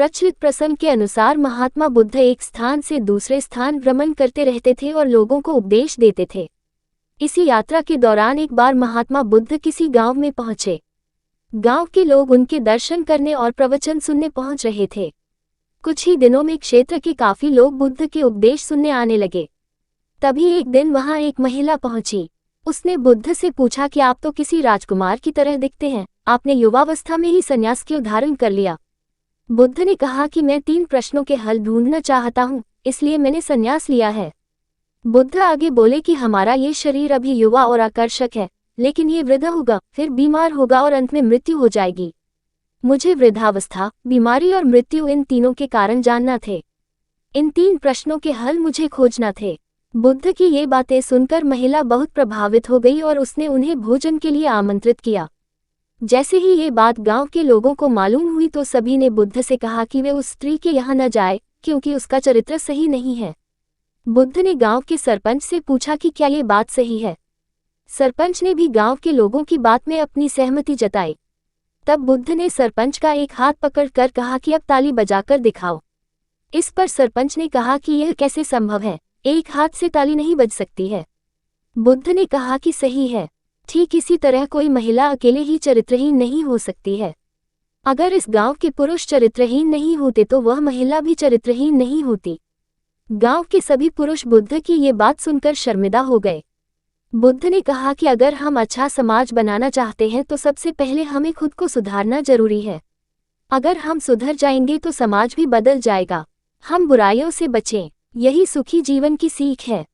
प्रचलित प्रसंग के अनुसार महात्मा बुद्ध एक स्थान से दूसरे स्थान भ्रमण करते रहते थे और लोगों को उपदेश देते थे। इसी यात्रा के दौरान एक बार महात्मा बुद्ध किसी गांव में पहुंचे। गांव के लोग उनके दर्शन करने और प्रवचन सुनने पहुंच रहे थे। कुछ ही दिनों में क्षेत्र के काफी लोग बुद्ध के उपदेश सुनने आने लगे। तभी एक दिन वहां एक महिला पहुंची। उसने बुद्ध से पूछा कि आप तो किसी राजकुमार की तरह दिखते हैं, आपने युवावस्था में ही संन्यास क्यों धारण कर लिया? बुद्ध ने कहा कि मैं 3 प्रश्नों के हल ढूंढना चाहता हूँ, इसलिए मैंने संन्यास लिया है। बुद्ध आगे बोले कि हमारा ये शरीर अभी युवा और आकर्षक है, लेकिन ये वृद्ध होगा, फिर बीमार होगा और अंत में मृत्यु हो जाएगी। मुझे वृद्धावस्था, बीमारी और मृत्यु इन तीनों के कारण जानना थे। इन 3 प्रश्नों के हल मुझे खोजना थे। बुद्ध की ये बातें सुनकर महिला बहुत प्रभावित हो गई और उसने उन्हें भोजन के लिए आमंत्रित किया। जैसे ही ये बात गांव के लोगों को मालूम हुई तो सभी ने बुद्ध से कहा कि वे उस स्त्री के यहाँ न जाए, क्योंकि उसका चरित्र सही नहीं है। बुद्ध ने गांव के सरपंच से पूछा कि क्या ये बात सही है। सरपंच ने भी गांव के लोगों की बात में अपनी सहमति जताई। तब बुद्ध ने सरपंच का एक हाथ पकड़कर कहा कि अब ताली बजाकर दिखाओ। इस पर सरपंच ने कहा कि यह कैसे संभव है, एक हाथ से ताली नहीं बज सकती है। बुद्ध ने कहा कि सही है। ठीक इसी तरह कोई महिला अकेले ही चरित्रहीन नहीं हो सकती है। अगर इस गांव के पुरुष चरित्रहीन नहीं होते तो वह महिला भी चरित्रहीन नहीं होती। गांव के सभी पुरुष बुद्ध की ये बात सुनकर शर्मिंदा हो गए। बुद्ध ने कहा कि अगर हम अच्छा समाज बनाना चाहते हैं तो सबसे पहले हमें खुद को सुधारना जरूरी है। अगर हम सुधर जाएंगे तो समाज भी बदल जाएगा। हम बुराइयों से बचें, यही सुखी जीवन की सीख है।